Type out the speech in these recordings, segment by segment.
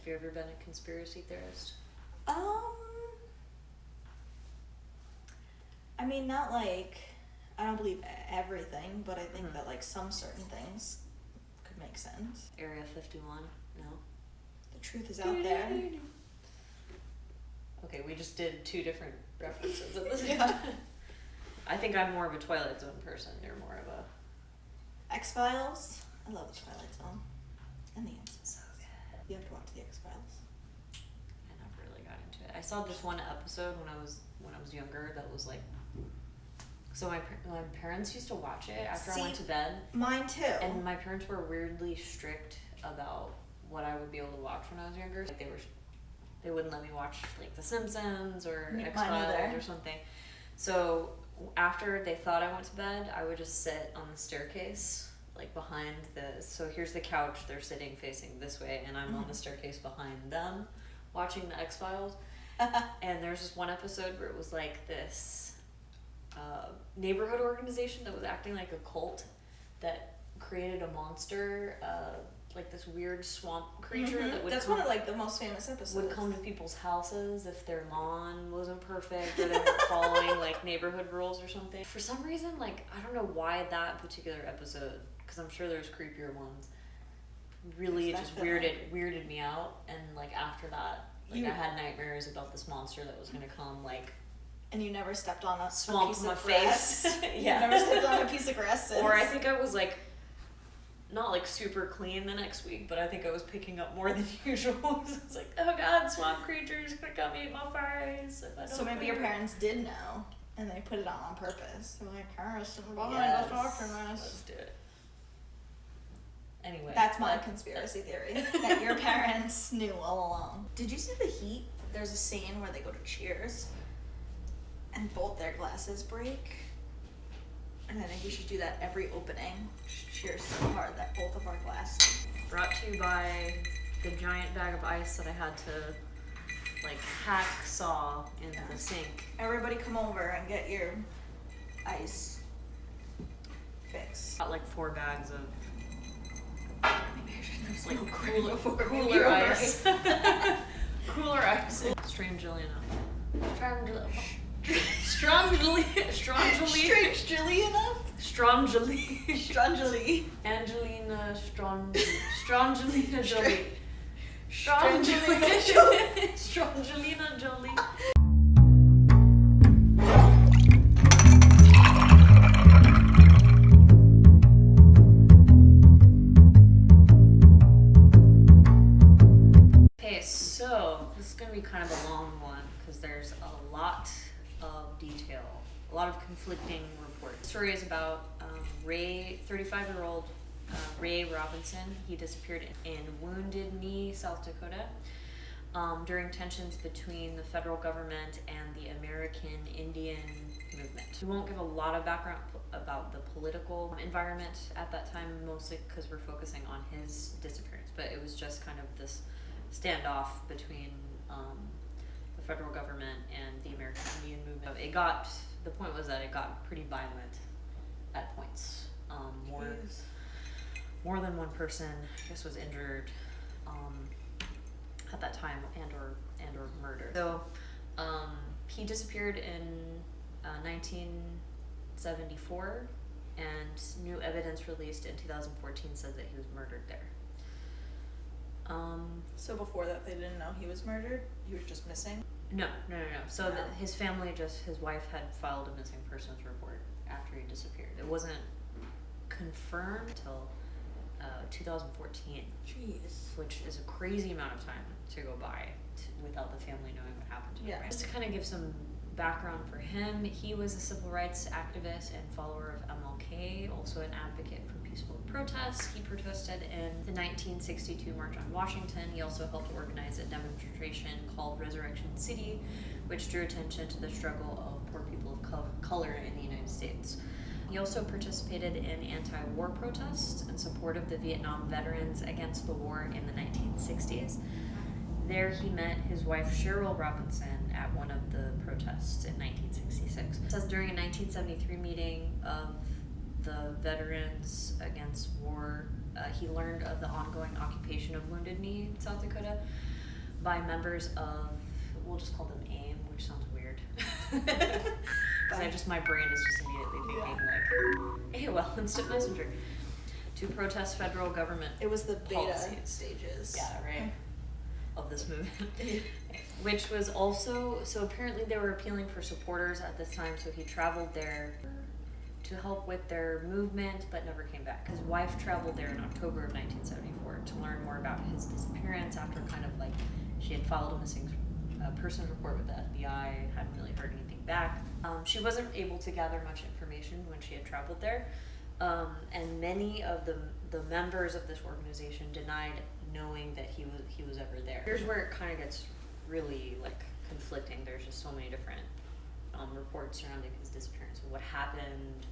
Have you ever been a conspiracy theorist? I mean, not like, I don't believe everything, but I think that like some certain things could make sense. Area 51? No? The truth is out there. Okay, we just did 2 different references at the same Yeah. time. I think I'm more of a Twilight Zone person. You're more of a... X-Files? I love the Twilight Zone. And the Answers. So good. You have to watch the X-Files. I never really got into it. I saw this one episode when I was younger that was like... So my parents used to watch it after I went to bed. Mine too. And my parents were weirdly strict about what I would be able to watch when I was younger. Like they wouldn't let me watch like The Simpsons or X-Files or something. So after they thought I went to bed, I would just sit on the staircase, like behind so here's the couch, they're sitting facing this way, and I'm on the staircase behind them, watching the X-Files. And there's this one episode where it was like this neighborhood organization that was acting like a cult that created a monster, like this weird swamp creature that would That's one of like the most famous episodes. Would come to people's houses if their lawn wasn't perfect or they weren't following like neighborhood rules or something. For some reason, like I don't know why that particular episode, because I'm sure there's creepier ones, really just weirded me out. And like after that, like I had nightmares about this monster that was gonna come like. And you never stepped on a swamp piece my of face. grass. Yeah. You never stepped on a piece of grass since. Or I think I was like, not like super clean the next week, but I think I was picking up more than usual. So I was like, oh god, swamp creature's gonna come eat my face. So maybe your parents did know, and they put it on purpose. They're like, Harrison, Yes, let's let's do it. Anyway. That's my conspiracy theory, that your parents knew all along. Did you see The Heat? There's a scene where they go to Cheers, and both their glasses break. And I think we should do that every opening. Cheers so hard that both of our glasses. Brought to you by the giant bag of ice that I had to like hacksaw into the sink. Everybody come over and get your ice fixed. Got like 4 bags of It's like cooler ice. Cooler ice. Strangely enough. Strangely enough? Strangely. Angelina Strangelina Jolie. Strangelina Jolie. Okay, so this is going to be kind of a long one because there's a lot of detail, a lot of conflicting reports. The story is about Ray, 35-year-old Ray Robinson. He disappeared in Wounded Knee, South Dakota, during tensions between the federal government and the American Indian movement. We won't give a lot of background about the political environment at that time, mostly because we're focusing on his disappearance, but it was just kind of this standoff between the federal government and the American Indian movement. The point was that it got pretty violent at points. More than one person, I guess, was injured at that time and or murdered. So he disappeared in 1974, and new evidence released in 2014 said that he was murdered there. So before that, they didn't know he was murdered? He was just missing? No. So his family, his wife had filed a missing persons report after he disappeared. It wasn't confirmed until 2014. Jeez. Which is a crazy amount of time to go by without the family knowing what happened to him. Just to kind of give some background for him, he was a civil rights activist and follower of MLK, also an advocate for peaceful protests. He protested in the 1962 March on Washington. He also helped organize a demonstration called Resurrection City, which drew attention to the struggle of poor people of color in the United States. He also participated in anti-war protests in support of the Vietnam veterans against the war in the 1960s. There he met his wife Cheryl Robinson at one of the protests in 1966. It says during a 1973 meeting of the Veterans Against War, he learned of the ongoing occupation of Wounded Knee, South Dakota. by members of, we'll just call them AIM, which sounds weird. Because my brain is just immediately thinking like, AOL Instant Messenger. To protest federal government It was the beta policies. stages. Yeah, right. Of this movement. Which was also, so apparently they were appealing for supporters at this time, so he traveled there to help with their movement, but never came back. His wife traveled there in October of 1974 to learn more about his disappearance after kind of like, she had filed a missing persons report with the FBI, hadn't really heard anything back. She wasn't able to gather much information when she had traveled there. And many of the members of this organization denied knowing that he was ever there. Here's where it kind of gets really like conflicting. There's just so many different reports surrounding his disappearance, what happened,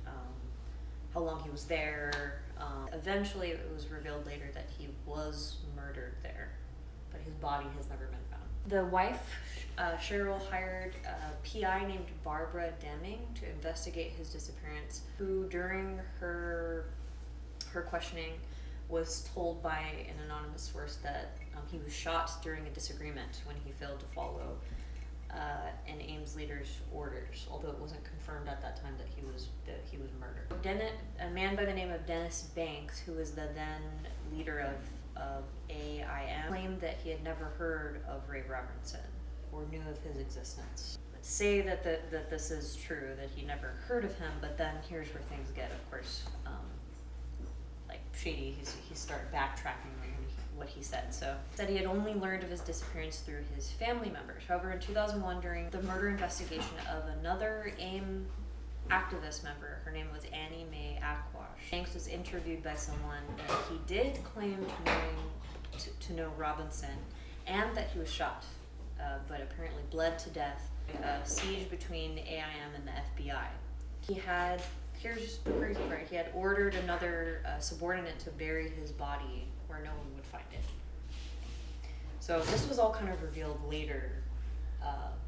how long he was there. Eventually, it was revealed later that he was murdered there, but his body has never been found. The wife, Cheryl, hired a PI named Barbara Deming to investigate his disappearance, who during her questioning was told by an anonymous source that he was shot during a disagreement when he failed to follow an Ames leader's orders, although it wasn't confirmed at that time that he was murdered. A man by the name of Dennis Banks, who was the then leader of AIM, claimed that he had never heard of Ray Robertson or knew of his existence. Say that this is true, that he never heard of him, but then here's where things get, of course, like shady. He started backtracking what he said. So said he had only learned of his disappearance through his family members. However, in 2001, during the murder investigation of another AIM activist member, her name was Annie Mae Aquash, Banks was interviewed by someone, and he did claim to know Robinson and that he was shot, but apparently bled to death in a siege between AIM and the FBI. Here's the crazy part, he had ordered another subordinate to bury his body where no one would find it. So this was all kind of revealed later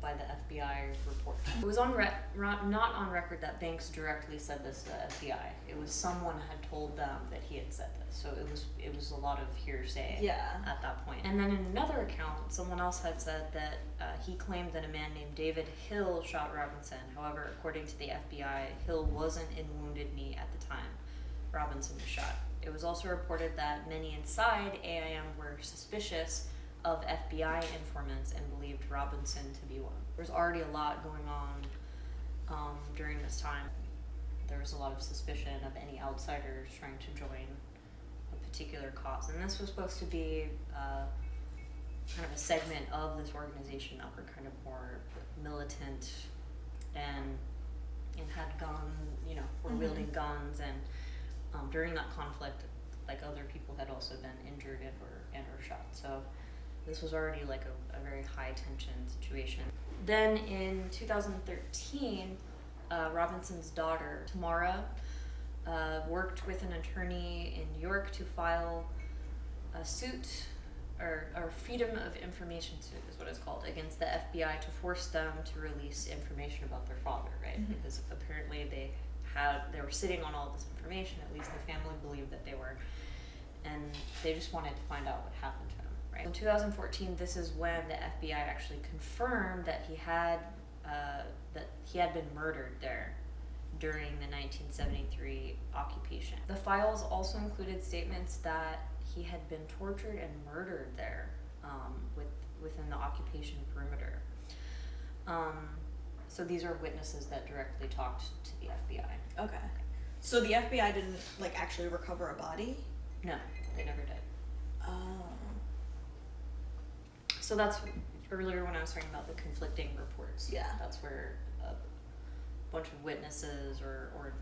by the FBI report. It was not on record that Banks directly said this to the FBI. It was someone had told them that he had said this. So it was a lot of hearsay at that point. And then in another account, someone else had said that he claimed that a man named David Hill shot Robinson. However, according to the FBI, Hill wasn't in Wounded Knee at the time Robinson was shot. It was also reported that many inside AIM were suspicious of FBI informants and believed Robinson to be one. There was already a lot going on during this time. There was a lot of suspicion of any outsiders trying to join a particular cause. And this was supposed to be kind of a segment of this organization that were kind of more militant and had were wielding guns, and during that conflict, like, other people had also been injured and or shot. So this was already like a very high tension situation. Then in 2013, Robinson's daughter, Tamara, worked with an attorney in New York to file a suit, or Freedom of Information suit is what it's called, against the FBI to force them to release information about their father, right? Mm-hmm. Because apparently they were sitting on all this information, at least their family believed that they were, and they just wanted to find out what happened to him, right? In 2014, this is when the FBI actually confirmed that he had been murdered there during the 1973 occupation. The files also included statements that he had been tortured and murdered there within the occupation perimeter. So these are witnesses that directly talked to the FBI. Okay. So the FBI didn't actually recover a body? No, they never did. Oh. So that's earlier when I was talking about the conflicting reports. Yeah. That's where a bunch of witnesses or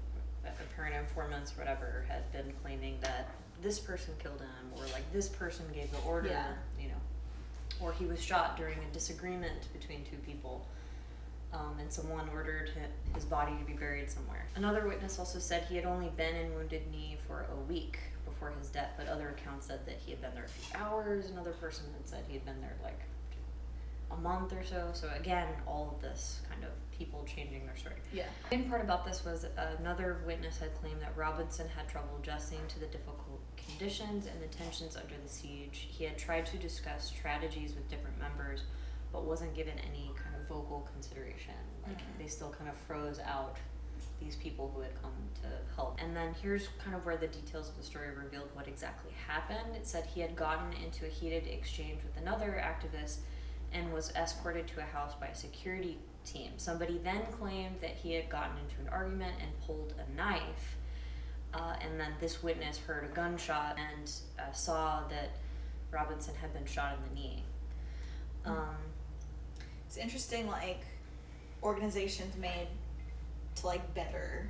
apparent informants, whatever, had been claiming that this person killed him, or this person gave the order, or he was shot during a disagreement between two people, and someone ordered his body to be buried somewhere. Another witness also said he had only been in Wounded Knee for a week before his death, but other accounts said that he had been there a few hours. Another person had said he had been there a month or so. So again, all of this kind of people changing their story. Yeah. The main part about this was another witness had claimed that Robinson had trouble adjusting to the difficult conditions and the tensions under the siege. He had tried to discuss strategies with different members, but wasn't given any kind of vocal consideration. Like they still kind of froze out these people who had come to help. And then here's kind of where the details of the story revealed what exactly happened. It said he had gotten into a heated exchange with another activist and was escorted to a house by a security team. Somebody then claimed that he had gotten into an argument and pulled a knife. And then this witness heard a gunshot and saw that Robinson had been shot in the knee. It's interesting, like, organizations made to, like, better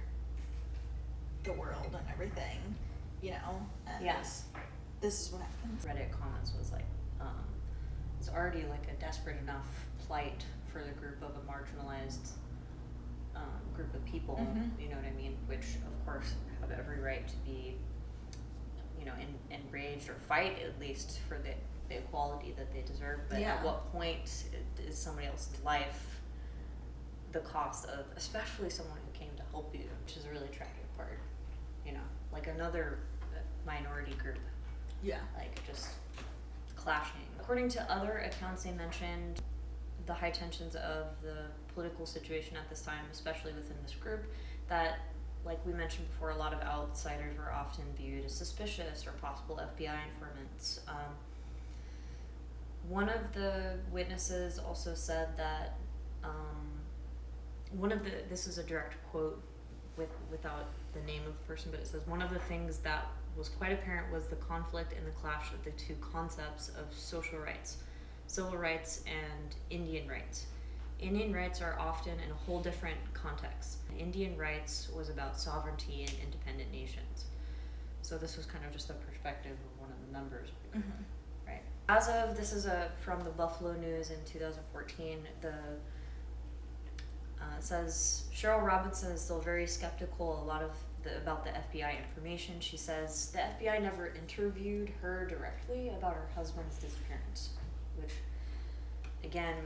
the world and everything, you know? And Yes. This is what happens. Reddit comments was like, it's already like a desperate enough plight for the group of a marginalized group of people, you know what I mean? Which, of course, have every right to be, you know, enraged or fight at least for the equality that they deserve. But at what point is somebody else's life the cost of, especially someone who came to help you, which is a really tragic part, you know, like another minority group. Yeah. Like just clashing. According to other accounts, they mentioned the high tensions of the political situation at this time, especially within this group, that, like we mentioned before, a lot of outsiders were often viewed as suspicious or possible FBI informants. One of the witnesses also said that this is a direct quote without the name of the person, but it says, one of the things that was quite apparent was the conflict and the clash of the two concepts of social rights, civil rights, and Indian rights. Indian rights are often in a whole different context. Indian rights was about sovereignty and independent nations. So this was kind of just the perspective of one of the members of the group, right? As of, this is from the Buffalo News in 2014, it says, Cheryl Robinson is still very skeptical about the FBI information. She says the FBI never interviewed her directly about her husband's disappearance, which, again,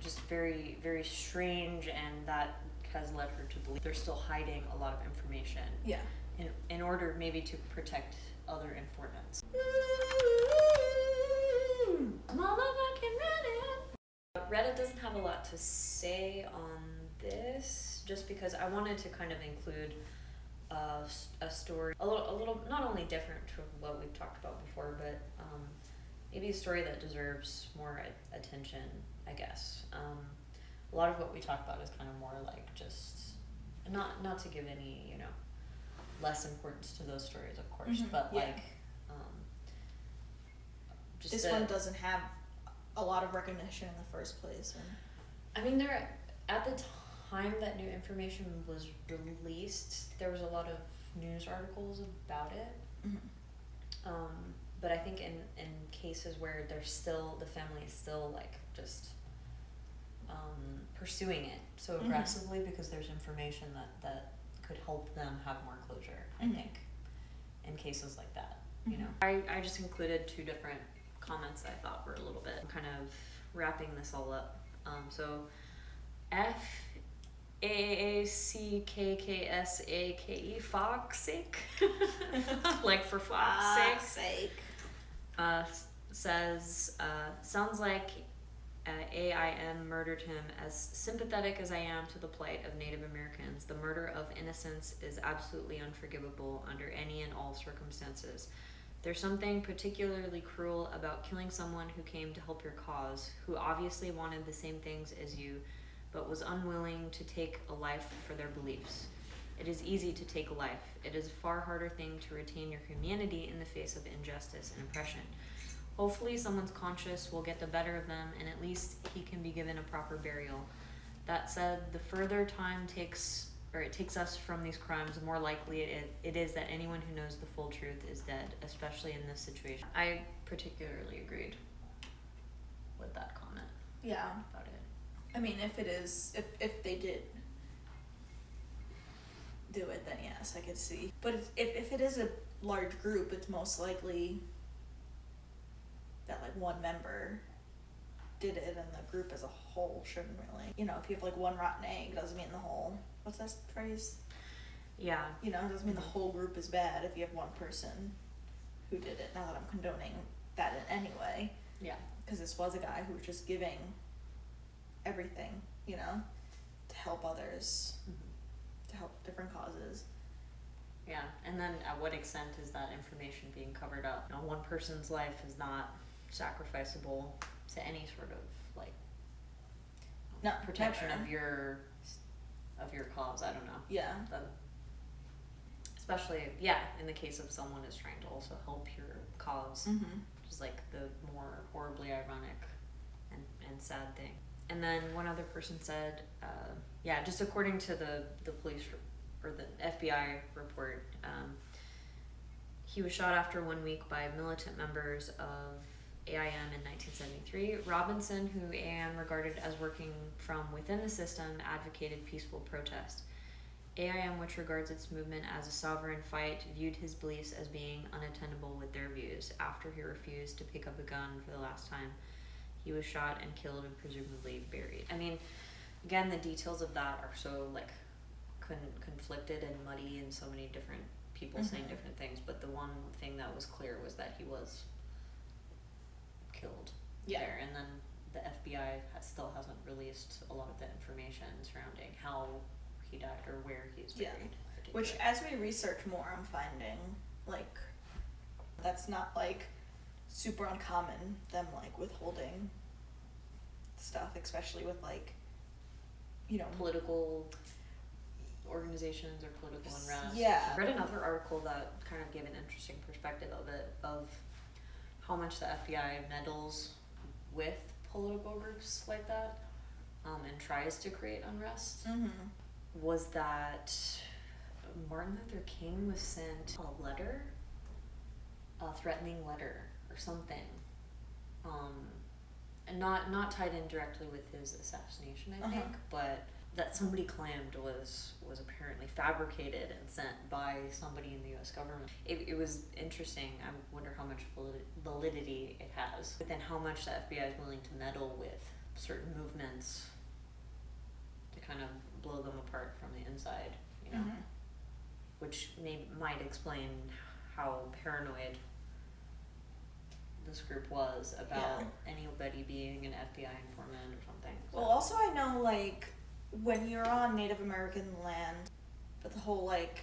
just very, very strange, and that has led her to believe they're still hiding a lot of information. Yeah. In order maybe to protect other informants. Reddit doesn't have a lot to say on this, just because I wanted to kind of include a story a little not only different to what we've talked about before, but maybe a story that deserves more attention, I guess. A lot of what we talk about is kind of more like just not to give any, you know, less importance to those stories, of course, but like just this one doesn't have a lot of recognition in the first place. I mean, there at the time that new information was released, there was a lot of news articles about it. But I think in cases where there's still, the family is still like just pursuing it so aggressively because there's information that could help them have more closure, I think, in cases like that, you know. I just included two different comments that I thought were a little bit kind of wrapping this all up. So FAACKKSAKE, Foxsake, like for Fox's sake, says, sounds like AIM murdered him. As sympathetic as I am to the plight of Native Americans, the murder of innocents is absolutely unforgivable under any and all circumstances. There's something particularly cruel about killing someone who came to help your cause, who obviously wanted the same things as you, but was unwilling to take a life for their beliefs. It is easy to take a life. It is a far harder thing to retain your humanity in the face of injustice and oppression. Hopefully someone's conscience will get the better of them, and at least he can be given a proper burial. That said, the further time takes us from these crimes, the more likely it is that anyone who knows the full truth is dead, especially in this situation. I particularly agreed with that comment. Yeah. About it. I mean, if they did do it, then yes, I could see. But if it is a large group, it's most likely that like one member did it, and the group as a whole shouldn't really. You know, if you have like one rotten egg, doesn't mean the whole. What's that phrase? Yeah. You know, it doesn't mean the whole group is bad if you have one person who did it. Not that I'm condoning that in any way. Yeah. Because this was a guy who was just giving everything, you know, to help others, to help different causes. Yeah, and then at what extent is that information being covered up? You know, one person's life is not sacrificable to any sort of like No, protection never. of your cause. I don't know. Yeah. Especially, in the case of someone is trying to also help your cause, which is like the more horribly ironic and sad thing. And then one other person said, just according to the police or the FBI report, he was shot after 1 week by militant members of AIM in 1973. Robinson, who AIM regarded as working from within the system, advocated peaceful protest. AIM, which regards its movement as a sovereign fight, viewed his beliefs as being unattainable with their views. After he refused to pick up a gun for the last time, he was shot and killed and presumably buried. I mean, again, the details of that are so like conflicted and muddy, and so many different people saying different things. But the one thing that was clear was that he was killed there, and then the FBI still hasn't released a lot of the information surrounding how he died or where he's buried. Which, as we research more, I'm finding like that's not like super uncommon, them like withholding stuff, especially with like, you know, political organizations or political unrest. Yeah. I read another article that kind of gave an interesting perspective of it, of how much the FBI meddles with political groups like that, and tries to create unrest. Was that Martin Luther King was sent a letter, a threatening letter or something, and not tied in directly with his assassination, I think, but that somebody claimed was apparently fabricated and sent by somebody in the U.S. government. It was interesting. I wonder how much validity it has, but then how much the FBI is willing to meddle with certain movements to kind of blow them apart from the inside, you know, which might explain how paranoid this group was about anybody being an FBI informant or something. Well, also I know like when you're on Native American land, but the whole like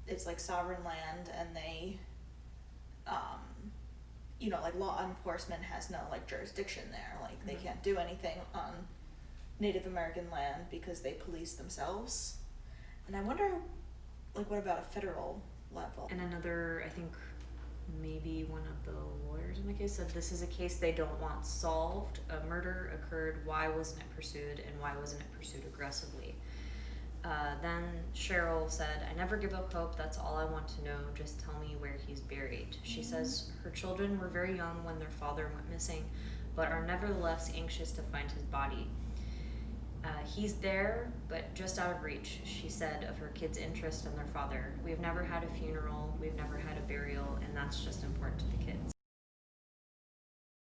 it's like sovereign land, and they you know, like law enforcement has no like jurisdiction there, like they can't do anything on Native American land because they police themselves. And I wonder like what about a federal level? And another, I think maybe one of the lawyers in the case said this is a case they don't want solved. A murder occurred, why wasn't it pursued, and why wasn't it pursued aggressively? Then Cheryl said, I never give up hope, that's all I want to know, just tell me where he's buried. She says her children were very young when their father went missing, but are nevertheless anxious to find his body. He's there, but just out of reach, she said of her kids' interest in their father. We've never had a funeral, we've never had a burial, and that's just important to the kids.